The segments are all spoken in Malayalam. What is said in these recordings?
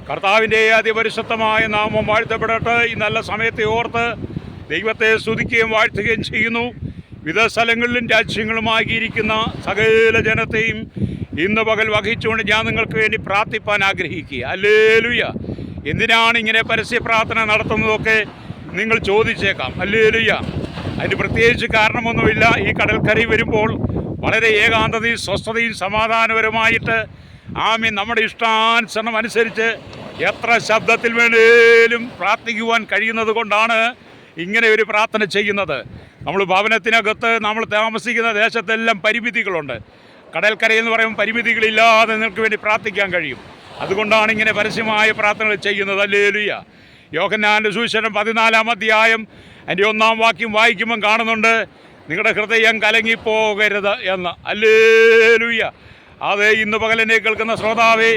കർത്താവിൻ്റെ അതിപരിശുദ്ധമായ നാമം വാഴ്ത്തപ്പെടട്ടെ. ഈ നല്ല സമയത്തെ ഓർത്ത് ദൈവത്തെ സ്തുതിക്കുകയും വാഴ്ത്തുകയും ചെയ്യുന്നു. വിവിധ സ്ഥലങ്ങളിലും രാജ്യങ്ങളുമാകിയിരിക്കുന്ന സകല ജനത്തെയും ഇന്ന് പകൽ വഹിച്ചുകൊണ്ട് ഞാൻ നിങ്ങൾക്ക് വേണ്ടി പ്രാർത്ഥിപ്പാൻ ആഗ്രഹിക്കുക. ഹല്ലേലൂയ. എന്തിനാണ് ഇങ്ങനെ പരസ്യ പ്രാർത്ഥന നടത്തുന്നതൊക്കെ നിങ്ങൾ ചോദിച്ചേക്കാം. ഹല്ലേലൂയ. അതിന് പ്രത്യേകിച്ച് കാരണമൊന്നുമില്ല. ഈ കടൽക്കരി വരുമ്പോൾ വളരെ ഏകാന്തതയും സ്വസ്ഥതയും സമാധാനപരമായിട്ട് നമ്മുടെ ഇഷ്ടാനുസരണം അനുസരിച്ച് എത്ര ശബ്ദത്തിൽ വേണേലും പ്രാർത്ഥിക്കുവാൻ കഴിയുന്നത് കൊണ്ടാണ് ഇങ്ങനെ ഒരു പ്രാർത്ഥന ചെയ്യുന്നത്. നമ്മൾ ഭവനത്തിനകത്ത് നമ്മൾ താമസിക്കുന്ന ദേശത്തെല്ലാം പരിമിതികളുണ്ട്. കടൽക്കരയെന്ന് പറയുമ്പോൾ പരിമിതികളില്ലാതെ നിങ്ങൾക്ക് വേണ്ടി പ്രാർത്ഥിക്കാൻ കഴിയും. അതുകൊണ്ടാണ് ഇങ്ങനെ പരസ്യമായ പ്രാർത്ഥനകൾ ചെയ്യുന്നത്. ഹല്ലേലൂയ. യോഹന്നാൻ്റെ സുവിശേഷം 14-ാം അധ്യായം അതിൻ്റെ 1-ാം വാക്യം വായിക്കുമ്പം കാണുന്നുണ്ട്, നിങ്ങളുടെ ഹൃദയം കലങ്ങിപ്പോകരുത് എന്ന്. ഹല്ലേലൂയ. അതെ, ഇന്ന് പകലിനെ കേൾക്കുന്ന ശ്രോതാവേ,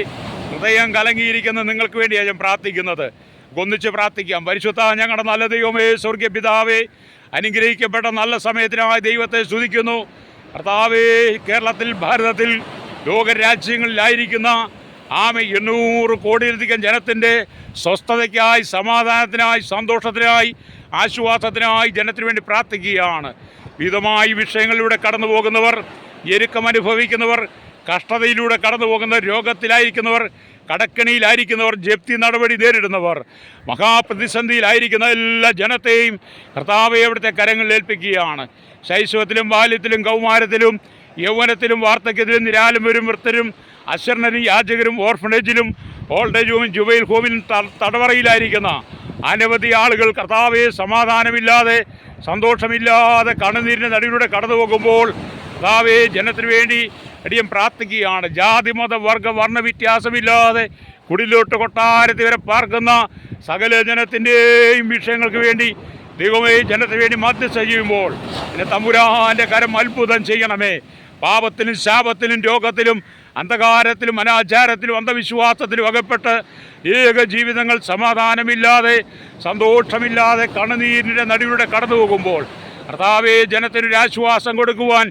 ഹൃദയം കലങ്ങിയിരിക്കുന്ന നിങ്ങൾക്ക് വേണ്ടിയാണ് ഞാൻ പ്രാർത്ഥിക്കുന്നത്. ഒന്നിച്ച് പ്രാർത്ഥിക്കാം. പരിശുദ്ധ ഞങ്ങളുടെ നല്ല ദൈവമേ, സ്വർഗ്ഗ പിതാവേ, അനുഗ്രഹിക്കപ്പെട്ട നല്ല സമയത്തിനായി ദൈവത്തെ സ്തുതിക്കുന്നു. കർത്താവേ, കേരളത്തിൽ, ഭാരതത്തിൽ, ലോകരാജ്യങ്ങളിലായിരിക്കുന്ന 800 കോടിയിലധികം ജനത്തിൻ്റെ സ്വസ്ഥതയ്ക്കായി, സമാധാനത്തിനായി, സന്തോഷത്തിനായി, ആശ്വാസത്തിനായി ജനത്തിന് വേണ്ടി പ്രാർത്ഥിക്കുകയാണ്. വിവിധമായ വിഷയങ്ങളിലൂടെ കടന്നു പോകുന്നവർ, ഞെരുക്കം അനുഭവിക്കുന്നവർ, കഷ്ടതയിലൂടെ കടന്നു പോകുന്നവർ, രോഗത്തിലായിരിക്കുന്നവർ, കടക്കണിയിലായിരിക്കുന്നവർ, ജപ്തി നടപടി നേരിടുന്നവർ, മഹാപ്രതിസന്ധിയിലായിരിക്കുന്ന എല്ലാ ജനത്തെയും കർത്താവെ അവിടുത്തെ കരങ്ങളിൽ ഏൽപ്പിക്കുകയാണ്. ശൈശവത്തിലും ബാല്യത്തിലും കൗമാരത്തിലും യൗവനത്തിലും വാർദ്ധക്യത്തിലും നിരാലംബരും വൃദ്ധരും അശരണരും യാചകരും ഓർഫനേജിലും ഓൾഡേജ് ഹോമിലും ജുവൈൽ ഹോമിലും തടവറയിലായിരിക്കുന്ന അനവധി ആളുകൾ കർത്താവെ സമാധാനമില്ലാതെ, സന്തോഷമില്ലാതെ കണ്ണുനീരിൻ്റെ നടുവിലൂടെ കടന്നു പോകുമ്പോൾ കർത്താവെ ജനത്തിന് വേണ്ടി അടിയം പ്രാർത്ഥിക്കുകയാണ്. ജാതി മത വർഗ വർണ്ണ വ്യത്യാസമില്ലാതെ കുടിലോട്ട് കൊട്ടാരത്തിൽ വരെ പാർക്കുന്ന സകല ജനത്തിൻ്റെയും വിഷയങ്ങൾക്ക് വേണ്ടി ദൈവമേ ജനത്തിന് വേണ്ടി മധ്യസ്ഥ ചെയ്യുമ്പോൾ പിന്നെ തമ്പുരാൻ്റെ കരം അത്ഭുതം ചെയ്യണമേ. പാപത്തിലും ശാപത്തിലും രോഗത്തിലും അന്ധകാരത്തിലും അനാചാരത്തിലും അന്ധവിശ്വാസത്തിലും അകപ്പെട്ട് ഏക ജീവിതങ്ങൾ സമാധാനമില്ലാതെ, സന്തോഷമില്ലാതെ കണ്ണുനീരിൻ്റെ നടുവിലൂടെ കടന്നു പോകുമ്പോൾ കർത്താവേ ജനത്തിനൊരു ആശ്വാസം കൊടുക്കുവാൻ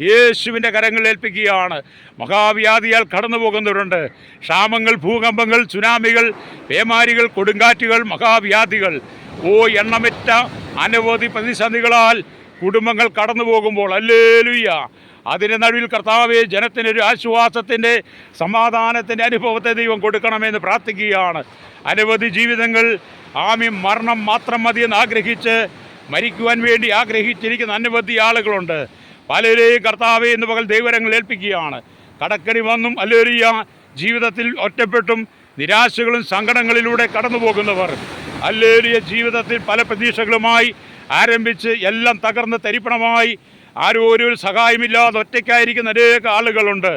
യേശുവിൻ്റെ കരങ്ങളിൽ ഏൽപ്പിക്കുകയാണ്. മഹാവ്യാധിയാൽ കടന്നു പോകുന്നവരുണ്ട്. ക്ഷാമങ്ങൾ, ഭൂകമ്പങ്ങൾ, സുനാമികൾ, പേമാരികൾ, കൊടുങ്കാറ്റുകൾ, മഹാവ്യാധികൾ, എണ്ണമറ്റ അനവധി പ്രതിസന്ധികളാൽ കുടുംബങ്ങൾ കടന്നു പോകുമ്പോൾ ഹല്ലേലൂയ അതിൻ്റെ നടുവിൽ കർത്താവെ ജനത്തിനൊരു ആശ്വാസത്തിൻ്റെ, സമാധാനത്തിൻ്റെ അനുഭവത്തെ ദൈവം കൊടുക്കണമെന്ന് പ്രാർത്ഥിക്കുകയാണ്. അനവധി ജീവിതങ്ങൾ മരണം മാത്രം മതിയെന്ന് ആഗ്രഹിച്ച് മരിക്കുവാൻ വേണ്ടി ആഗ്രഹിച്ചിരിക്കുന്ന അനവധി ആളുകളുണ്ട്. പലരെയും കർത്താവെ എന്ന് പകൽ ദൈവരങ്ങൾ ഏൽപ്പിക്കുകയാണ്. കടക്കണി വന്നും ഹല്ലേലൂയ ജീവിതത്തിൽ ഒറ്റപ്പെട്ടും നിരാശകളും സങ്കടങ്ങളിലൂടെ കടന്നു പോകുന്നവർ, ഹല്ലേലൂയ ജീവിതത്തിൽ പല പ്രതീക്ഷകളുമായി ആരംഭിച്ച് എല്ലാം തകർന്ന് തരിപ്പണമായി ആരും ഒരു സഹായമില്ലാതെ ഒറ്റയ്ക്കായിരിക്കുന്ന അനേക ആളുകളുണ്ട്.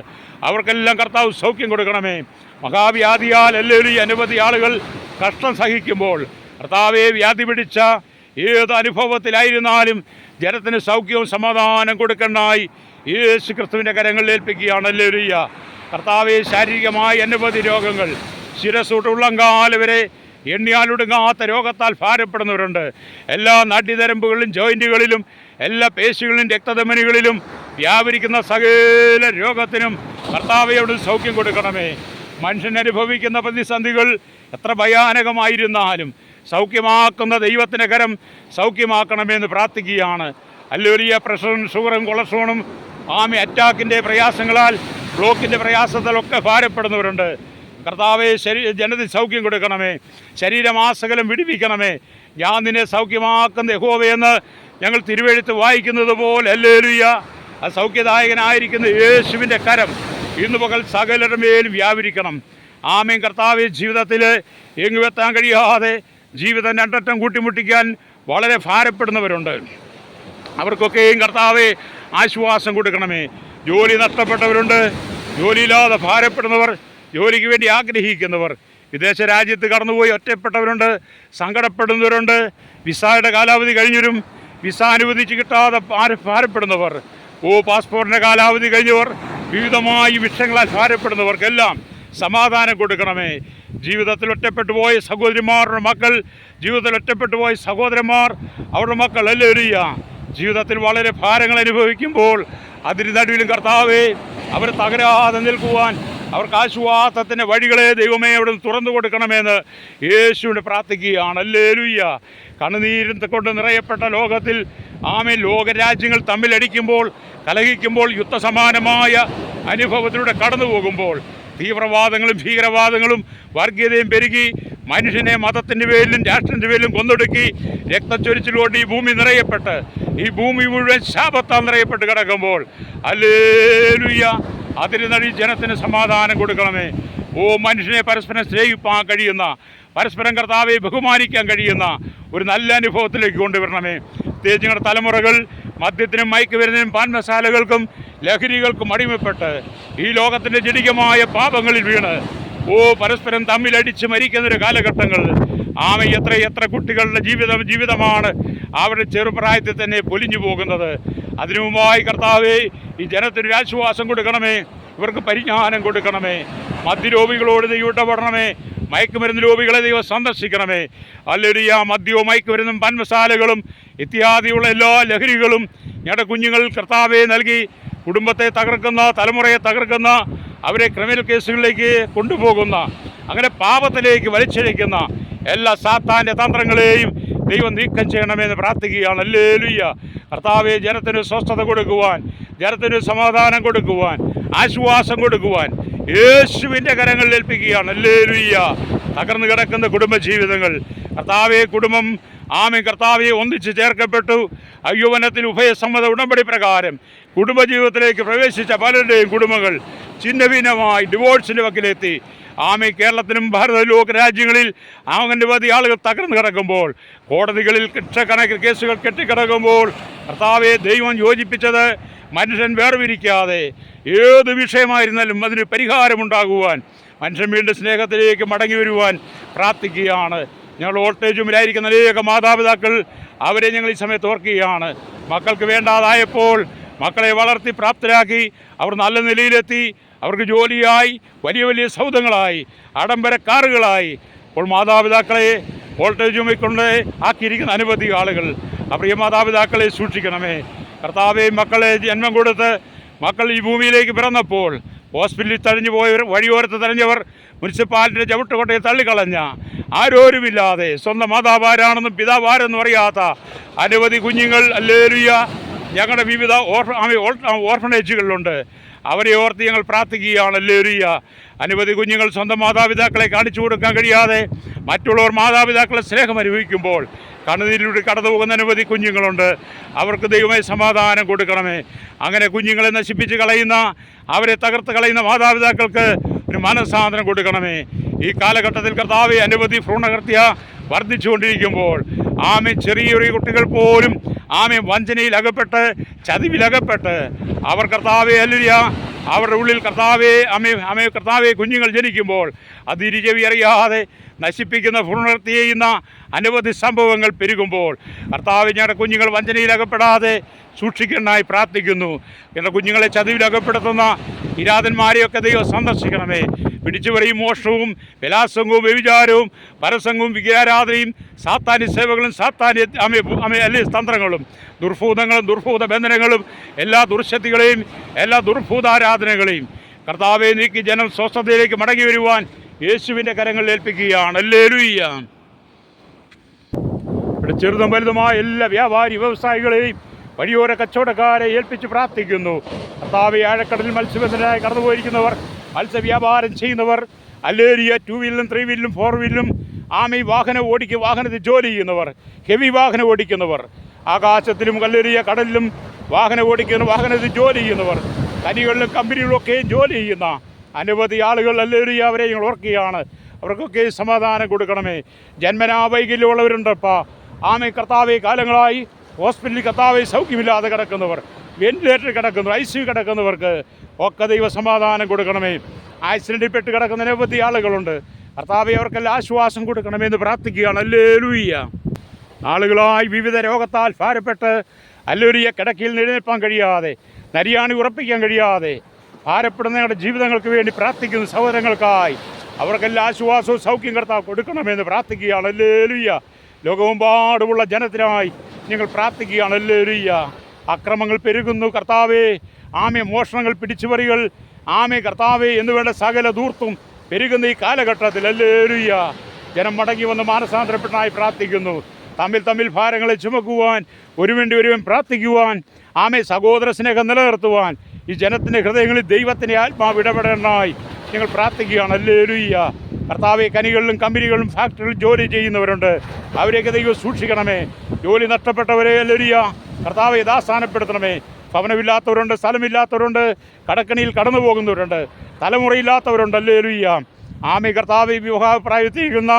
അവർക്കെല്ലാം കർത്താവ് സൗഖ്യം കൊടുക്കണമേ. മഹാവ്യാധിയാൽ ഹല്ലേലൂയ അനവധി ആളുകൾ കഷ്ടം സഹിക്കുമ്പോൾ കർത്താവെ വ്യാധി പിടിച്ച ഏത് അനുഭവത്തിലായിരുന്നാലും ജനത്തിന് സൗഖ്യവും സമാധാനം കൊടുക്കണമായി യേശു ക്രിസ്തുവിൻ്റെ കരങ്ങളിൽ ഏൽപ്പിക്കുകയാണ്. ഹല്ലേലൂയ. കർത്താവെ ശാരീരികമായ അനവധി രോഗങ്ങൾ, ശിരസ്സൂട്ട് ഉള്ളങ്കാല് വരെ എണ്ണിയാലൊടുങ്ങാത്ത രോഗത്താൽ ഭാരപ്പെടുന്നവരുണ്ട്. എല്ലാ നാഡ്യനരമ്പുകളിലും ജോയിൻറ്റുകളിലും എല്ലാ പേശികളിലും രക്തധമനികളിലും വ്യാപരിക്കുന്ന സകല രോഗത്തിനും കർത്താവയോട് സൗഖ്യം കൊടുക്കണമേ. മനുഷ്യനനുഭവിക്കുന്ന പ്രതിസന്ധികൾ എത്ര ഭയാനകമായിരുന്നാലും സൗഖ്യമാക്കുന്ന ദൈവത്തിൻ്റെ കരം സൗഖ്യമാക്കണമെന്ന് പ്രാർത്ഥിക്കുകയാണ്. ഹല്ലേലൂയ. പ്രഷറും ഷുഗറും കൊളസ്ട്രോളും അറ്റാക്കിൻ്റെ പ്രയാസങ്ങളാൽ, ബ്ലോക്കിൻ്റെ പ്രയാസത്തിലൊക്കെ ഭാരപ്പെടുന്നവരുണ്ട്. കർത്താവെ ജനത്തിന് സൗഖ്യം കൊടുക്കണമേ. ശരീരമാസകലം വിടുവിക്കണമേ. ഞാൻ നിന്നെ സൗഖ്യമാക്കുന്ന യഹോവയെന്ന് ഞങ്ങൾ തിരുവെഴുത്ത് വായിക്കുന്നത് പോലെ ഹല്ലേലൂയ ആ സൗഖ്യദായകനായിരിക്കുന്ന യേശുവിൻ്റെ കരം ഇന്ന് പകൽ സകലരുടെ മേലും വ്യാപരിക്കണം. കർത്താവെ ജീവിതത്തിൽ എങ്ങുമെത്താൻ കഴിയാതെ ജീവിതം രണ്ടറ്റം കൂട്ടിമുട്ടിക്കാൻ വളരെ ഭാരപ്പെടുന്നവരുണ്ട്. അവർക്കൊക്കെയും കർത്താവെ ആശ്വാസം കൊടുക്കണമേ. ജോലി നഷ്ടപ്പെട്ടവരുണ്ട്, ജോലിയില്ലാതെ ഭാരപ്പെടുന്നവർ, ജോലിക്ക് വേണ്ടി ആഗ്രഹിക്കുന്നവർ, വിദേശ രാജ്യത്ത് കടന്നുപോയി ഒറ്റപ്പെട്ടവരുണ്ട്, സങ്കടപ്പെടുന്നവരുണ്ട്, വിസയുടെ കാലാവധി കഴിഞ്ഞവരും വിസ അനുവദിച്ച് കിട്ടാതെ ഭാരപ്പെടുന്നവർ, പാസ്പോർട്ടിൻ്റെ കാലാവധി കഴിഞ്ഞവർ, വിവിധമായ വിഷയങ്ങളാൽ ഭാരപ്പെടുന്നവർക്കെല്ലാം സമാധാനം കൊടുക്കണമേ. ജീവിതത്തിൽ ഒറ്റപ്പെട്ടു പോയ സഹോദരിമാരുടെ മക്കൾ, ജീവിതത്തിൽ ഒറ്റപ്പെട്ടു പോയ സഹോദരന്മാർ, അവരുടെ മക്കൾ ഹല്ലേലൂയ ജീവിതത്തിൽ വളരെ ഭാരങ്ങൾ അനുഭവിക്കുമ്പോൾ അതിന് നടുവിലും കർത്താവേ അവർ തകരാതെ നിൽക്കുവാൻ അവർക്ക് ആശ്വാസത്തിൻ്റെ വഴികളെ ദൈവമേ അവിടെ തുറന്നു കൊടുക്കണമെന്ന് യേശുവിനെ പ്രാർത്ഥിക്കുകയാണ്. ഹല്ലേലൂയ. കണ്ണുനീരും കൊണ്ട് നിറയപ്പെട്ട ലോകത്തിൽ ലോകരാജ്യങ്ങൾ തമ്മിലടിക്കുമ്പോൾ, കലഹിക്കുമ്പോൾ, യുദ്ധസമാനമായ അനുഭവത്തിലൂടെ കടന്നു പോകുമ്പോൾ, തീവ്രവാദങ്ങളും ഭീകരവാദങ്ങളും വർഗീയതയും പെരുകി മനുഷ്യനെ മതത്തിൻ്റെ പേരിലും രാഷ്ട്രത്തിൻ്റെ പേരിലും കൊന്നൊടുക്കി രക്തച്ചൊരിച്ചിലുകൊണ്ട് ഈ ഭൂമി നിറയപ്പെട്ട്, ഈ ഭൂമി മുഴുവൻ ശാപത്താൽ നിറയപ്പെട്ട് കിടക്കുമ്പോൾ, ഹല്ലേലൂയ, അതിന് നടി ജനത്തിന് സമാധാനം കൊടുക്കണമേ. മനുഷ്യനെ പരസ്പരം സ്നേഹിപ്പാൻ കഴിയുന്ന, പരസ്പരം കർത്താവെ ബഹുമാനിക്കാൻ കഴിയുന്ന ഒരു നല്ല അനുഭവത്തിലേക്ക് കൊണ്ടുവരണമേ. പ്രത്യേകിച്ച് ഞങ്ങളുടെ തലമുറകൾ മദ്യത്തിനും മയക്കുമരുന്നിനും പാൻമസാലകൾക്കും ലഹരികൾക്കും അടിമപ്പെട്ട് ഈ ലോകത്തിൻ്റെ ജടികമായ പാപങ്ങളിൽ വീണ് പരസ്പരം തമ്മിലടിച്ച് മരിക്കുന്നൊരു കാലഘട്ടങ്ങൾ എത്ര കുട്ടികളുടെ ജീവിതമാണ് അവരുടെ ചെറുപ്രായത്തിൽ തന്നെ പൊലിഞ്ഞു പോകുന്നത്. അതിനു മുമ്പായി കർത്താവേ, ഈ ജനത്തിനൊരു ആശ്വാസം കൊടുക്കണമേ, ഇവർക്ക് പരിജ്ഞാനം കൊടുക്കണമേ. മദ്യരോഗികളോട് ദൈവം ഇടപെടണമേ, മയക്കുമരുന്ന് രോഗികളെ ദൈവം സന്ദർശിക്കണമേ. ഹല്ലേലൂയ. മദ്യവും മയക്കുമരുന്നും പാൻമസാലകളും ഇത്യാദിയുള്ള എല്ലാ ലഹരികളും ഞങ്ങളുടെ കുഞ്ഞുങ്ങൾ കർത്താവെ നൽകി കുടുംബത്തെ തകർക്കുന്ന, തലമുറയെ തകർക്കുന്ന, അവരെ ക്രിമിനൽ കേസുകളിലേക്ക് കൊണ്ടുപോകുന്ന, അങ്ങനെ പാപത്തിലേക്ക് വലിച്ചിഴയ്ക്കുന്ന എല്ലാ സാത്താൻ്റെ തന്ത്രങ്ങളെയും ദൈവം നീക്കം ചെയ്യണമെന്ന് പ്രാർത്ഥിക്കുകയാണ്. ഹല്ലേലൂയ. കർത്താവെ, ജനത്തിന് സ്വസ്ഥത കൊടുക്കുവാൻ, ജനത്തിന് സമാധാനം കൊടുക്കുവാൻ, ആശ്വാസം കൊടുക്കുവാൻ യേശുവിൻ്റെ കരങ്ങളിൽ ഏൽപ്പിക്കുകയാണ്. ഹല്ലേലൂയ. തകർന്നു കിടക്കുന്ന കുടുംബജീവിതങ്ങൾ കർത്താവെ, കുടുംബം കർത്താവെ ഒന്നിച്ച് ചേർക്കപ്പെട്ടു. യൗവനത്തിൽ ഉഭയസമ്മത ഉടമ്പടി പ്രകാരം കുടുംബജീവിതത്തിലേക്ക് പ്രവേശിച്ച പലരുടെയും കുടുംബങ്ങൾ ഛിന്നഭിന്നമായി ഡിവോഴ്സിൻ്റെ വക്കിലെത്തി. കേരളത്തിലും ഭാരത രാജ്യങ്ങളിൽ നിരവധി ആളുകൾ തകർന്നു കിടക്കുമ്പോൾ, കോടതികളിൽ ലക്ഷക്കണക്കിന് കേസുകൾ കെട്ടിക്കിടക്കുമ്പോൾ, കർത്താവെ, ദൈവം യോജിപ്പിച്ചത് മനുഷ്യൻ വേർതിരിക്കാതെ ഏത് വിഷയമായിരുന്നാലും അതിന് പരിഹാരമുണ്ടാകുവാൻ, മനുഷ്യൻ വീണ്ടും സ്നേഹത്തിലേക്ക് മടങ്ങി വരുവാൻ പ്രാർത്ഥിക്കുകയാണ്. ഞങ്ങൾ വോൾട്ടേജുമിലായിരിക്കുന്ന അനേക മാതാപിതാക്കൾ, അവരെ ഞങ്ങൾ ഈ സമയത്ത് ഓർക്കുകയാണ്. മക്കൾക്ക് വേണ്ടാതായപ്പോൾ മക്കളെ വളർത്തി പ്രാപ്തരാക്കി, അവർ നല്ല നിലയിലെത്തി, അവർക്ക് ജോലിയായി, വലിയ വലിയ സൗധങ്ങളായി, ആഡംബര കാറുകളായി. അപ്പോൾ മാതാപിതാക്കളെ വോൾട്ടേജുമായി കൊണ്ട് ആക്കിയിരിക്കുന്ന അനവധി ആളുകൾ, പ്രിയ മാതാപിതാക്കളെ സൂക്ഷിക്കണമേ. കർത്താവെ, മക്കളെ ജന്മം കൊടുത്ത് മക്കൾ ഈ ഭൂമിയിലേക്ക് പിറന്നപ്പോൾ ഹോസ്പിറ്റലിൽ തഴഞ്ഞു പോയവർ, വഴിയോരത്ത് തഴഞ്ഞവർ, മുനിസിപ്പാലിറ്റിയുടെ ചവിട്ടുകൊട്ടയെ തള്ളിക്കളഞ്ഞ, ആരോരുമില്ലാതെ സ്വന്തം മാതാവാരാണെന്നും പിതാവാരെന്നും അറിയാത്ത അനവധി കുഞ്ഞുങ്ങൾ, ഹല്ലേലൂയ, ഞങ്ങളുടെ വിവിധ ഓർഫനേജുകളിലുണ്ട്. അവരെ ഓർത്ത് ഞങ്ങൾ പ്രാർത്ഥിക്കുകയാണ്. ഹല്ലേലൂയ. അനവധി കുഞ്ഞുങ്ങൾ സ്വന്തം മാതാപിതാക്കളെ കാണിച്ചു കൊടുക്കാൻ കഴിയാതെ മറ്റുള്ളവർ മാതാപിതാക്കളെ സ്നേഹം അനുഭവിക്കുമ്പോൾ കണ്ണുനീരിലൂടെ കടന്നു പോകുന്ന അനവധി കുഞ്ഞുങ്ങളുണ്ട്. അവർക്ക് ദൈവമേ സമാധാനം കൊടുക്കണമേ. അങ്ങനെ കുഞ്ഞുങ്ങളെ നശിപ്പിച്ച് കളയുന്ന, അവരെ തകർത്ത് കളയുന്ന മാതാപിതാക്കൾക്ക് ഒരു മനസ്സാന്തരം കൊടുക്കണമേ. ഈ കാലഘട്ടത്തിൽ കർത്താവെ, അനവധി ഭ്രൂണഹത്യ വർദ്ധിച്ചുകൊണ്ടിരിക്കുമ്പോൾ ചെറിയ കുട്ടികൾ പോലും വഞ്ചനയിലകപ്പെട്ട്, ചതിവിലകപ്പെട്ട്, അവർ കർത്താവെ, ഹല്ലേലൂയ, അവരുടെ ഉള്ളിൽ കർത്താവെ കുഞ്ഞുങ്ങൾ ജനിക്കുമ്പോൾ അത് ഇരുചെവി അറിയാതെ നശിപ്പിക്കുന്ന, ഭ്രൂണഹത്യ ചെയ്യുന്ന അനവധി സംഭവങ്ങൾ പെരുകുമ്പോൾ കർത്താവെ, ഞങ്ങളുടെ കുഞ്ഞുങ്ങൾ വഞ്ചനയിലകപ്പെടാതെ സൂക്ഷിക്കാനായി പ്രാർത്ഥിക്കുന്നു. എൻ്റെ കുഞ്ഞുങ്ങളെ ചതിവിലകപ്പെടുത്തുന്ന കിരാതന്മാരെയൊക്കെ ദൈവം സന്ദർശിക്കണമേ. പിടിച്ചുപറിയും മോഷണവും ബലാത്സംഗവും വ്യഭിചാരവും പരസംഗവും വിഗ്രഹാരാധനയും സാത്താന്യ സേവകളും സാത്താന്യ തന്ത്രങ്ങളും ദുർഭൂതങ്ങളും ദുർഭൂത ബന്ധനങ്ങളും എല്ലാ ദുർശക്തികളെയും എല്ലാ ദുർഭൂതാരാധനകളെയും കർത്താവെ നീക്കി ജനം സ്വസ്ഥതയിലേക്ക് മടങ്ങി വരുവാൻ യേശുവിൻ്റെ കരങ്ങളിൽ ഏൽപ്പിക്കുകയാണ്. ഹല്ലേലൂയ. ഇവിടെ ചെറുതും വലുതുമായ എല്ലാ വ്യാപാരി വ്യവസായികളെയും വഴിയോര കച്ചവടക്കാരെ ഏൽപ്പിച്ച് പ്രാർത്ഥിക്കുന്നു. കർത്താവെ, ആഴക്കടലിൽ മത്സ്യബന്ധനമായി കടന്നുപോയിരിക്കുന്നവർ, മത്സ്യവ്യാപാരം ചെയ്യുന്നവർ, ഹല്ലേലൂയ, 2 വീലിലും 3 വീലിലും 4 വീലിലും വാഹനത്തിൽ ജോലി ചെയ്യുന്നവർ, ഹെവി വാഹനം ഓടിക്കുന്നവർ, ആകാശത്തിലും ഹല്ലേലൂയ കടലിലും വാഹനത്തിൽ ജോലി ചെയ്യുന്നവർ, ഖനികളിലും കമ്പനികളിലൊക്കെ ജോലി ചെയ്യുന്ന അനവധി ആളുകൾ, ഹല്ലേലൂയ, അവരെ ഞങ്ങൾ ഓർക്കുകയാണ്. അവർക്കൊക്കെ സമാധാനം കൊടുക്കണമേ. ജന്മനാ വൈകല്യമുള്ളവരുണ്ടപ്പാ. കർത്താവെ, കാലങ്ങളായി ഹോസ്പിറ്റലിൽ കർത്താവെ സൗഖ്യമില്ലാതെ കിടക്കുന്നവർ, വെന്റിലേറ്ററിൽ കിടക്കുന്നവർ, ICU കിടക്കുന്നവർക്ക് ഒക്കെ ദൈവ സമാധാനം കൊടുക്കണമേ. ആക്സിഡൻറ്റിൽ പെട്ട് കിടക്കുന്ന അനവധി ആളുകളുണ്ട്. കർത്താവെ, അവർക്കെല്ലാം ആശ്വാസം കൊടുക്കണമെന്ന് പ്രാർത്ഥിക്കുകയാണ്. ഹല്ലേലൂയ. ആളുകളായി വിവിധ രോഗത്താൽ ഭാരപ്പെട്ട്, ഹല്ലേലൂയ, കിടക്കയിൽ എഴുന്നേൽപ്പാൻ കഴിയാതെ, നരിയാണി ഉറപ്പിക്കാൻ കഴിയാതെ ഭാരപ്പെടുന്ന ഞങ്ങളുടെ ജീവിതങ്ങൾക്ക് വേണ്ടി പ്രാർത്ഥിക്കുന്ന സഹോദരങ്ങൾക്കായി അവർക്കെല്ലാം ആശ്വാസവും സൗഖ്യം കർത്താവ് കൊടുക്കണമെന്ന് പ്രാർത്ഥിക്കുകയാണ്. ഹല്ലേലൂയ. ലോകമെമ്പാടുമുള്ള ജനത്തിനായി ഞങ്ങൾ പ്രാർത്ഥിക്കുകയാണ്. ഹല്ലേലൂയ. അക്രമങ്ങൾ പെരുകുന്നു കർത്താവേ. മോഷണങ്ങൾ, പിടിച്ചുപറികൾ, ആമേ കർത്താവേ എന്ന് വേണ്ട സകല ധൂർത്തും പെരുകുന്ന ഈ കാലഘട്ടത്തിൽ ഹല്ലേലൂയ ജനം മടങ്ങി വന്ന് മാനസാന്തരപ്പെട്ടായി പ്രാർത്ഥിക്കുന്നു. തമ്മിൽ ഭാരങ്ങളെ ചുമക്കുവാൻ ഒരുവൻ പ്രാർത്ഥിക്കുവാൻ ആമേ സഹോദര സ്നേഹം നിലനിർത്തുവാൻ ഈ ജനത്തിൻ്റെ ഹൃദയങ്ങളിൽ ദൈവത്തിൻ്റെ ആത്മാവ് ഇടപെടാനായി ഞങ്ങൾ പ്രാർത്ഥിക്കുകയാണ്. ഹല്ലേലൂയ കർത്താവെ കനികളിലും കമ്പനികളിലും ഫാക്ടറികളിലും ജോലി ചെയ്യുന്നവരുണ്ട്, അവരെയൊക്കെ ദൈവം സൂക്ഷിക്കണമേ. ജോലി നഷ്ടപ്പെട്ടവരെ ഹല്ലേലൂയ കർത്താവെ യഥാസ്ഥാനപ്പെടുത്തണമേ. ഭവനമില്ലാത്തവരുണ്ട്, സ്ഥലമില്ലാത്തവരുണ്ട്, കടക്കണിയിൽ കടന്നു പോകുന്നവരുണ്ട്, തലമുറയില്ലാത്തവരുണ്ട്. ഹല്ലേലൂയ ആമേ കർത്താവെ വിവാഹപ്രായത്തിരിക്കുന്ന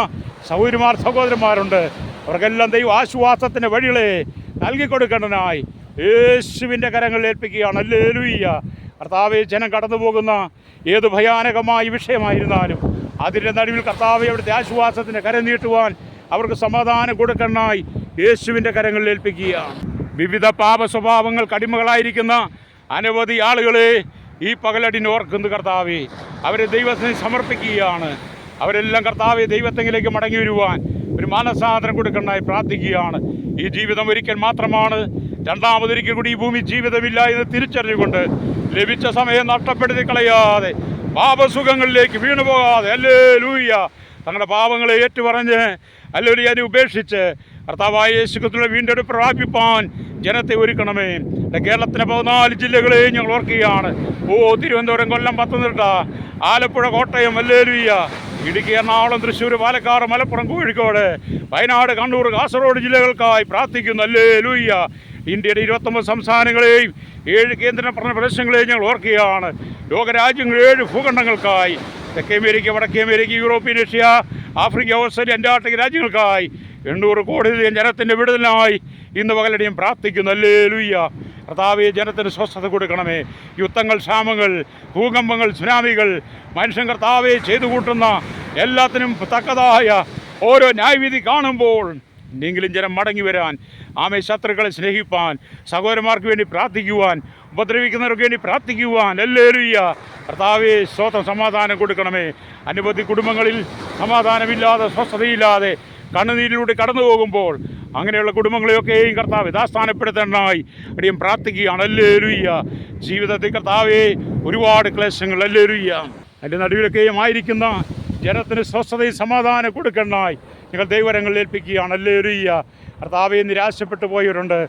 സഹോദരന്മാരുണ്ട്, അവർക്കെല്ലാം ദൈവം ആശ്വാസത്തിൻ്റെ വഴികളെ നൽകിക്കൊടുക്കേണ്ടതിനായി യേശുവിൻ്റെ കരങ്ങളിൽ ഏൽപ്പിക്കുകയാണ്. ഹല്ലേലൂയ കർത്താവെ ജനം കടന്നു പോകുന്ന ഏത് ഭയാനകമായ വിഷയമായിരുന്നാലും അതിൻ്റെ നടുവിൽ കർത്താവെ അവിടുത്തെ ആശ്വാസത്തിന് കരം നീട്ടുവാൻ അവർക്ക് സമാധാനം കൊടുക്കാനായി യേശുവിൻ്റെ കരങ്ങളിൽ ഏൽപ്പിക്കുകയാണ്. വിവിധ പാപ സ്വഭാവങ്ങൾക്ക് അടിമകളായിരിക്കുന്ന അനവധി ആളുകളെ ഈ പകലടിന് ഓർക്കുന്നു കർത്താവെ. അവരെ ദൈവത്തിന് സമർപ്പിക്കുകയാണ്. അവരെല്ലാം കർത്താവെ ദൈവത്തെങ്കിലേക്ക് മടങ്ങി വരുവാൻ ഒരു മാനസാന്തരം കൊടുക്കാനായി പ്രാർത്ഥിക്കുകയാണ്. ഈ ജീവിതം ഒരിക്കൽ മാത്രമാണ്, രണ്ടാമതൊരിക്കൽ കൂടി ഈ ഭൂമി ജീവിതമില്ല എന്ന് തിരിച്ചറിഞ്ഞുകൊണ്ട് ലഭിച്ച സമയം നഷ്ടപ്പെടുത്തി കളയാതെ പാപസുഖങ്ങളിലേക്ക് വീണു പോകാതെ ഹല്ലേലൂയ തങ്ങളുടെ പാപങ്ങളെ ഏറ്റുപറഞ്ഞ് ഹല്ലേലൂയ അതിനെ ഉപേക്ഷിച്ച് കർത്താവായ യേശുക്രിസ്തുവിനെ വീണ്ടെടുപ്പ് പ്രാപിപ്പാൻ ജനത്തെ ഒരുക്കണമേ. കേരളത്തിലെ 14 ജില്ലകളെയും ഞങ്ങൾ ഓർക്കുകയാണ്. തിരുവനന്തപുരം, കൊല്ലം, പത്തനംതിട്ട, ആലപ്പുഴ, കോട്ടയം, ഹല്ലേലൂയ ഇടുക്കി, എറണാകുളം, തൃശ്ശൂർ, പാലക്കാട്, മലപ്പുറം, കോഴിക്കോട്, വയനാട്, കണ്ണൂർ, കാസർഗോഡ് ജില്ലകൾക്കായി പ്രാർത്ഥിക്കുന്നു. ഹല്ലേലൂയ ഇന്ത്യയുടെ 29 സംസ്ഥാനങ്ങളെയും 7 കേന്ദ്രഭരണ പ്രദേശങ്ങളെയും ഞങ്ങൾ ഓർക്കുകയാണ്. ലോകരാജ്യങ്ങൾ 7 ഭൂഖണ്ഡങ്ങൾക്കായി, തെക്കേ അമേരിക്ക, വടക്കേ America, European, Asia, Africa, Australia, Antarctic രാജ്യങ്ങൾക്കായി 800 കോടി ജനത്തിൻ്റെ വിടുതലിനായി ഇന്ന് പകലടിയും പ്രാർത്ഥിക്കുന്നു. ഹല്ലേലൂയ കർത്താവേ ജനത്തിന് സ്വസ്ഥത കൊടുക്കണമേ. യുദ്ധങ്ങൾ, ക്ഷാമങ്ങൾ, ഭൂകമ്പങ്ങൾ, സുനാമികൾ, മനുഷ്യൻ കർത്താവെ ചെയ്തു കൂട്ടുന്ന എല്ലാത്തിനും തക്കതായ ഓരോ ന്യായവിധി കാണുമ്പോൾ എങ്കിലും ജനം മടങ്ങി വരാൻ, ആമേ ശത്രുക്കളെ സ്നേഹിപ്പാൻ, സഹോദരന്മാർക്ക് വേണ്ടി പ്രാർത്ഥിക്കുവാൻ, ഉപദ്രവിക്കുന്നവർക്ക് വേണ്ടി പ്രാർത്ഥിക്കുവാൻ ഹല്ലേലൂയ കർത്താവേ സ്വന്തം സമാധാനം കൊടുക്കണമേ. അനവധി കുടുംബങ്ങളിൽ സമാധാനമില്ലാതെ, സ്വസ്ഥതയില്ലാതെ കണ്ണുനീരിലൂടെ കടന്നു പോകുമ്പോൾ അങ്ങനെയുള്ള കുടുംബങ്ങളെയൊക്കെയും കർത്താവ് യഥാസ്ഥാനപ്പെടുത്തേണ്ടതായി അടിയും പ്രാർത്ഥിക്കുകയാണ്. ഹല്ലേലൂയ ജീവിതത്തിൽ കർത്താവേ ഒരുപാട് ക്ലേശങ്ങൾ ഹല്ലേലൂയ അതിൻ്റെ നടുവിലൊക്കെയും ആയിരിക്കുന്ന ജനത്തിന് സ്വസ്ഥതയും സമാധാനം കൊടുക്കേണ്ടതായി ഞങ്ങൾ ദൈവരങ്ങളിൽ ഏൽപ്പിക്കുകയാണ്. ഹല്ലേലൂയ കർത്താവെ നിരാശപ്പെട്ടു പോയവരുണ്ട്,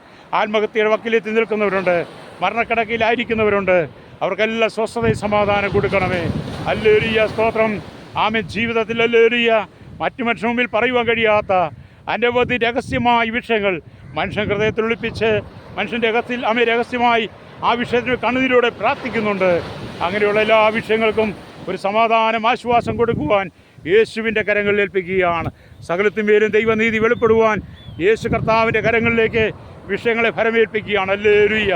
ആത്മഹത്യയുടെ വക്കിലെത്തി നിൽക്കുന്നവരുണ്ട്, മരണക്കിടക്കയിലായിരിക്കുന്നവരുണ്ട്, അവർക്കെല്ലാം സ്വസ്ഥതയും സമാധാനം കൊടുക്കണമേ. ഹല്ലേലൂയ സ്തോത്രം. ആമേൻ ജീവിതത്തിൽ ഹല്ലേലൂയ മറ്റു മനുഷ്യ മുമ്പിൽ പറയുവാൻ കഴിയാത്ത അനവധി രഹസ്യമായ വിഷയങ്ങൾ മനുഷ്യൻ ഹൃദയത്തിൽ ഒളിപ്പിച്ച് മനുഷ്യൻ്റെ അകത്തിൽ രഹസ്യമായി ആ വിഷയത്തിന് കണ്ണുനീരോടെ പ്രാർത്ഥിക്കുന്നുണ്ട്. അങ്ങനെയുള്ള എല്ലാ വിഷയങ്ങൾക്കും ഒരു സമാധാനം, ആശ്വാസം കൊടുക്കുവാൻ യേശുവിൻ്റെ കരങ്ങളിൽ ഏൽപ്പിക്കുകയാണ്. സകലത്തിന്മേലും ദൈവനീതി വെളിപ്പെടുവാൻ യേശു കർത്താവിൻ്റെ കരങ്ങളിലേക്ക് വിഷയങ്ങളെ ഫലമേൽപ്പിക്കുകയാണ്. ഹല്ലേലൂയ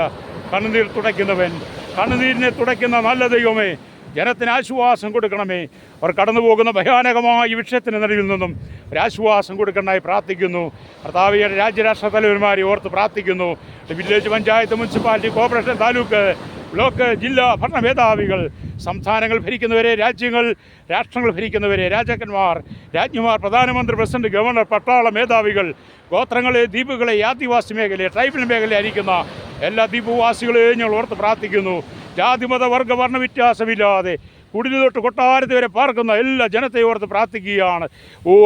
കണ്ണുനീർ തുടയ്ക്കുന്നവൻ, കണ്ണുനീരിനെ തുടയ്ക്കുന്ന നല്ല ദൈവമേ ജനത്തിന് ആശ്വാസം കൊടുക്കണമേ. അവർ കടന്നു പോകുന്ന ഭയാനകമായ ഈ വിഷയത്തിന് നടുവിൽ നിന്നും ഒരാശ്വാസം കൊടുക്കണമായി പ്രാർത്ഥിക്കുന്നു. കർത്താവിയുടെ രാജ്യരാഷ്ട്ര തലവന്മാരെ ഓർത്ത് പ്രാർത്ഥിക്കുന്നു. Village, panchayat, municipality, corporation, taluk, block, ജില്ലാ ഭരണ മേധാവികൾ, സംസ്ഥാനങ്ങൾ ഭരിക്കുന്നവരെ, രാഷ്ട്രങ്ങൾ ഭരിക്കുന്നവരെ, രാജാക്കന്മാർ, രാജ്ഞിമാർ, പ്രധാനമന്ത്രി, പ്രസിഡന്റ്, ഗവർണർ, പട്ടാള മേധാവികൾ, ഗോത്രങ്ങളെ, ദ്വീപുകളെ, ആദിവാസി മേഖലയെ, ട്രൈബൽ മേഖലയെ ആയിരിക്കുന്ന എല്ലാ ദ്വീപവാസികളെയും ഞങ്ങൾ ഓർത്ത് പ്രാർത്ഥിക്കുന്നു. ജാതി, മത, വർഗ, വർണ്ണ വ്യത്യാസമില്ലാതെ കുടിൽ തൊട്ട് കൊട്ടാരത്ത് വരെ പാർക്കുന്ന എല്ലാ ജനത്തെയും ഓർത്ത് പ്രാർത്ഥിക്കുകയാണ്.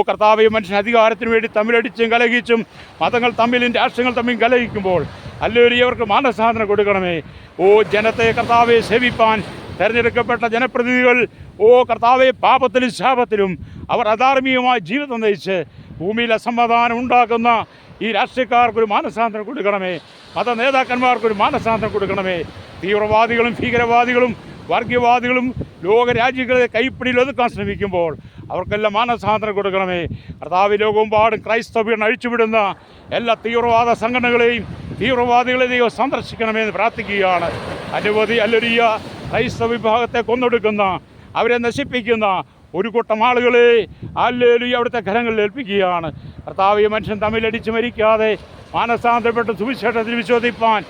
കർത്താവെ മനുഷ്യൻ അധികാരത്തിന് വേണ്ടി തമ്മിലടിച്ചും കലഹിച്ചും മതങ്ങൾ തമ്മിലും രാഷ്ട്രങ്ങൾ തമ്മിൽ കലഹിക്കുമ്പോൾ ഹല്ലേലൂയ അവർക്ക് മാനസാന്തരം കൊടുക്കണമേ. ജനത്തെ കർത്താവെ സേവിപ്പാൻ തിരഞ്ഞെടുക്കപ്പെട്ട ജനപ്രതിനിധികൾ കർത്താവെ പാപത്തിലും ശാപത്തിലും അവർ അധാർമികമായ ജീവിതം നയിച്ച് ഭൂമിയിൽ അസമാധാനം ഉണ്ടാക്കുന്ന ഈ രാഷ്ട്രീയക്കാർക്കൊരു മാനസാന്തരം കൊടുക്കണമേ. മത നേതാക്കന്മാർക്കൊരു മാനസാന്തരം കൊടുക്കണമേ. തീവ്രവാദികളും ഭീകരവാദികളും വർഗീയവാദികളും ലോകരാജ്യങ്ങളെ കൈപ്പിടിയിൽ ഒതുക്കാൻ ശ്രമിക്കുമ്പോൾ അവർക്കെല്ലാം മാനസാന്തരം കൊടുക്കണമേ. കർത്താവ് ലോകമെമ്പാടും ക്രൈസ്തവീകരണം അഴിച്ചുവിടുന്ന എല്ലാ തീവ്രവാദ സംഘടനകളെയും തീവ്രവാദികളെ ദൈവം സന്ദർശിക്കണമെന്ന് പ്രാർത്ഥിക്കുകയാണ്. അനവധി ഹല്ലേലൂയ ക്രൈസ്തവ വിഭാഗത്തെ കൊന്നൊടുക്കുന്ന, അവരെ നശിപ്പിക്കുന്ന ഒരു കൂട്ടം ആളുകളെ ഹല്ലേലൂയ അവിടുത്തെ കരങ്ങളിൽ ഏൽപ്പിക്കുകയാണ്. കർത്താവ് മനുഷ്യൻ തമ്മിലടിച്ച് മരിക്കാതെ മാനസാന്തരപ്പെട്ട് സുവിശേഷത്തിൽ വിശ്വസിപ്പാൻ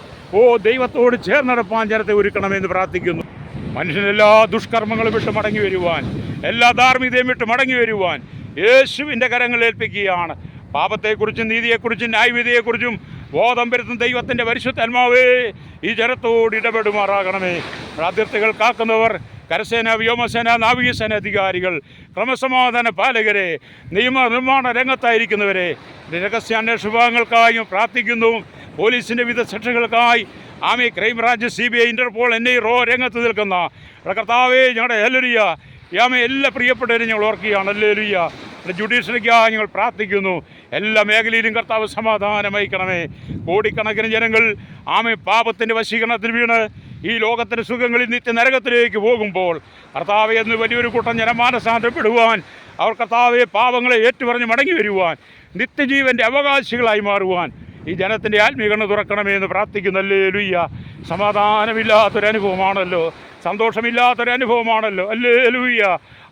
ദൈവത്തോട് ചേർന്നടപ്പാൻ ജനത്തെ ഒരുക്കണമെന്ന് പ്രാർത്ഥിക്കുന്നു. മനുഷ്യനെല്ലാ ദുഷ്കർമ്മങ്ങളും വിട്ട് മടങ്ങി വരുവാൻ, എല്ലാ ധാർമ്മികതയും വിട്ട് മടങ്ങി വരുവാൻ യേശുവിൻ്റെ കരങ്ങളിൽ ഏൽപ്പിക്കുകയാണ്. പാപത്തെക്കുറിച്ചും നീതിയെക്കുറിച്ചും ന്യായവിധിയെക്കുറിച്ചും ബോധം വരുത്തുന്ന ദൈവത്തിൻ്റെ പരിശുദ്ധാത്മാവേ ഈ ജനത്തോട് ഇടപെടുമാറാകണമേ. അതിർത്തികൾ കാക്കുന്നവർ, കരസേന, വ്യോമസേന, നാവികസേന അധികാരികൾ, ക്രമസമാധാന പാലകരെ, നിർമ്മാണ രംഗത്തായിരിക്കുന്നവരെ, രഹസ്യാന്വേഷണ വിഭാഗങ്ങൾക്കായും പ്രാർത്ഥിക്കുന്നു. പോലീസിൻ്റെ വിവിധ സെക്ഷനുകൾക്കായി ആമി, ക്രൈംബ്രാഞ്ച്, CBI, ഇൻ്റർപോൾ എന്നീ രംഗത്ത് നിൽക്കുന്ന കർത്താവേ, ഞങ്ങളുടെ ഹല്ലേലൂയ യാമേ എല്ലാ പ്രിയപ്പെട്ടവരും ഞങ്ങൾ ഓർക്കുകയാണ്. ഹല്ലേലൂയ. ജുഡീഷ്യറിക്കായി ഞങ്ങൾ പ്രാർത്ഥിക്കുന്നു. എല്ലാ മേഖലയിലും കർത്താവ് സമാധാനം അയക്കണമേ. കോടിക്കണക്കിന് ജനങ്ങൾ ആമേ പാപത്തിൻ്റെ വശീകരണത്തിൽ വീണ് ഈ ലോകത്തിൻ്റെ സുഖങ്ങളിൽ നിത്യനരകത്തിലേക്ക് പോകുമ്പോൾ കർത്താവെ എന്ന് വലിയൊരു കൂട്ടം ജനം മാനസാന്തരപ്പെടുവാൻ, അവർ കർത്താവെ പാപങ്ങളെ ഏറ്റുപറഞ്ഞ് മടങ്ങി വരുവാൻ, നിത്യജീവൻ്റെ അവകാശികളായി മാറുവാൻ ഈ ജനത്തിൻ്റെ ആത്മീകരണ തുറക്കണമേ എന്ന് പ്രാർത്ഥിക്കുന്നു. ഹല്ലേലൂയ. സമാധാനമില്ലാത്തൊരനുഭവമാണല്ലോ, സന്തോഷമില്ലാത്തൊരനുഭവമാണല്ലോ. ഹല്ലേലൂയ.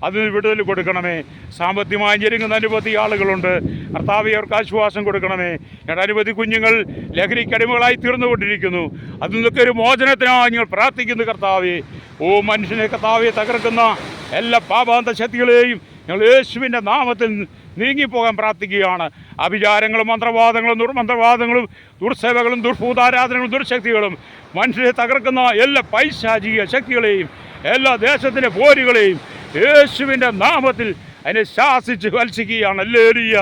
അതിന് വിടുതൽ കൊടുക്കണമേ. സാമ്പത്തികമായി ഞെരുങ്ങുന്ന അനവധി ആളുകളുണ്ട്. കർത്താവേ, അവർക്ക് ആശ്വാസം കൊടുക്കണമേ. ഞങ്ങളുടെ അനവധി കുഞ്ഞുങ്ങൾ ലഹരിക്കടിമകളായി തീർന്നുകൊണ്ടിരിക്കുന്നു. അതിൽ നിന്നൊക്കെ ഒരു മോചനത്തിനായി ഞങ്ങൾ പ്രാർത്ഥിക്കുന്നു. കർത്താവേ, ഓ മനുഷ്യനെ കർത്താവെ തകർക്കുന്ന എല്ലാ പാപാന്ത ശക്തികളെയും ഞങ്ങൾ യേശുവിൻ്റെ നാമത്തിൽ നീങ്ങിപ്പോകാൻ പ്രാർത്ഥിക്കുകയാണ്. അഭിചാരങ്ങളും മന്ത്രവാദങ്ങളും ദുർമന്ത്രവാദങ്ങളും ദുർസേവകളും ദുർഭൂതാരാധനകളും ദുർശക്തികളും മനുഷ്യരെ തകർക്കുന്ന എല്ലാ പൈശാചിക ശക്തികളെയും എല്ലാ ദേശത്തിൻ്റെ പോരുകളെയും യേശുവിൻ്റെ നാമത്തിൽ അതിനെ ശാസിച്ച് വത്സിക്കുകയാണ്. ഹല്ലേലൂയ.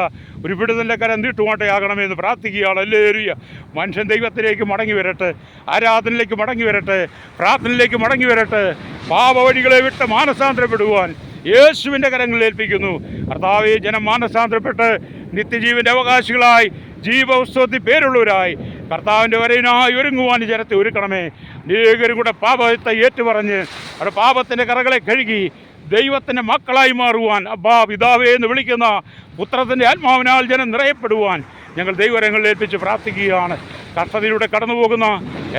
ഒരു വിടുതലിൻ്റെ കരം നീട്ടുമാട്ടയാകണമെന്ന് പ്രാർത്ഥിക്കുകയാണ്. ഹല്ലേലൂയ. മനുഷ്യൻ ദൈവത്തിലേക്ക് മടങ്ങി വരട്ടെ, ആരാധനയിലേക്ക് മടങ്ങി വരട്ടെ, പ്രാർത്ഥനയിലേക്ക് മടങ്ങി വരട്ടെ. പാപവഴികളെ വിട്ട് മാനസാന്തരപ്പെടുവാൻ യേശുവിൻ്റെ കരങ്ങളിൽ ഏൽപ്പിക്കുന്നു. കർത്താവേ, ജനം മാനസാന്തരപ്പെട്ട് നിത്യജീവൻ്റെ അവകാശികളായി ജീവോത്സവത്തിൽ പേരുള്ളവരായി കർത്താവിൻ്റെ വരവിനായി ഒരുങ്ങുവാൻ ജനത്തെ ഒരുക്കണമേ. അനേകരും കൂടെ പാപത്തെ ഏറ്റുപറഞ്ഞ് അവിടെ പാപത്തിൻ്റെ കറകളെ കഴുകി ദൈവത്തിൻ്റെ മക്കളായി മാറുവാൻ, അബ്ബാ പിതാവേ എന്ന് വിളിക്കുന്ന പുത്രത്തിൻ്റെ ആത്മാവിനാൽ ജനം നിറയപ്പെടുവാൻ ഞങ്ങൾ ദൈവകരങ്ങളിൽ ഏൽപ്പിച്ച് പ്രാർത്ഥിക്കുകയാണ്. കഷ്ടതയിലൂടെ കടന്നു പോകുന്ന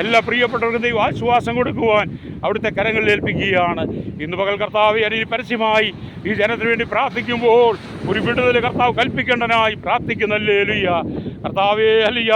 എല്ലാ പ്രിയപ്പെട്ടവർക്കും ദൈവം ആശ്വാസം കൊടുക്കുവാൻ അവിടുത്തെ കരങ്ങളിൽ ഏൽപ്പിക്കുകയാണ്. ഇന്ന് പകൽ കർത്താവ് അരിയിൽ പരസ്യമായി ഈ ജനത്തിന് വേണ്ടി പ്രാർത്ഥിക്കുമ്പോൾ ഒരു വിടുതൽ കർത്താവ് കൽപ്പിക്കേണ്ടനായി പ്രാർത്ഥിക്കുന്ന. ഹല്ലേലൂയ. കർത്താവേ, ഹല്ലേലൂയ.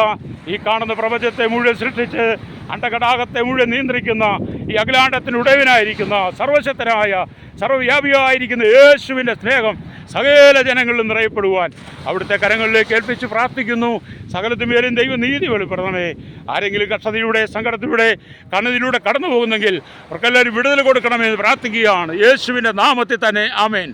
ഈ കാണുന്ന പ്രപഞ്ചത്തെ മുഴുവൻ സൃഷ്ടിച്ച് അണ്ടകടാകത്തെ മുഴുവൻ നിയന്ത്രിക്കുന്ന ഈ അഖിലാണ്ടത്തിന് ഉടയവനായിരിക്കുന്ന സർവശക്തനായ സർവ്വവ്യാപിയായിരിക്കുന്ന യേശുവിൻ്റെ സ്നേഹം സകല ജനങ്ങളിലും നിറയപ്പെടുവാൻ അവിടുത്തെ കരങ്ങളിലേക്ക് ഏൽപ്പിച്ച് പ്രാർത്ഥിക്കുന്നു. സകലത്തിന്മേലും ദൈവം നീതി വെളിപ്പെടണമേ. ആരെങ്കിലും കഷ്ടതയിലൂടെ, സങ്കടത്തിലൂടെ, കണ്ണതിലൂടെ കടന്നു പോകുന്നെങ്കിൽ അവർക്കെല്ലാവരും വിടുതൽ കൊടുക്കണമെന്ന് പ്രാർത്ഥിക്കുകയാണ്. യേശുവിൻ്റെ നാമത്തിൽ തന്നെ. ആമേൻ.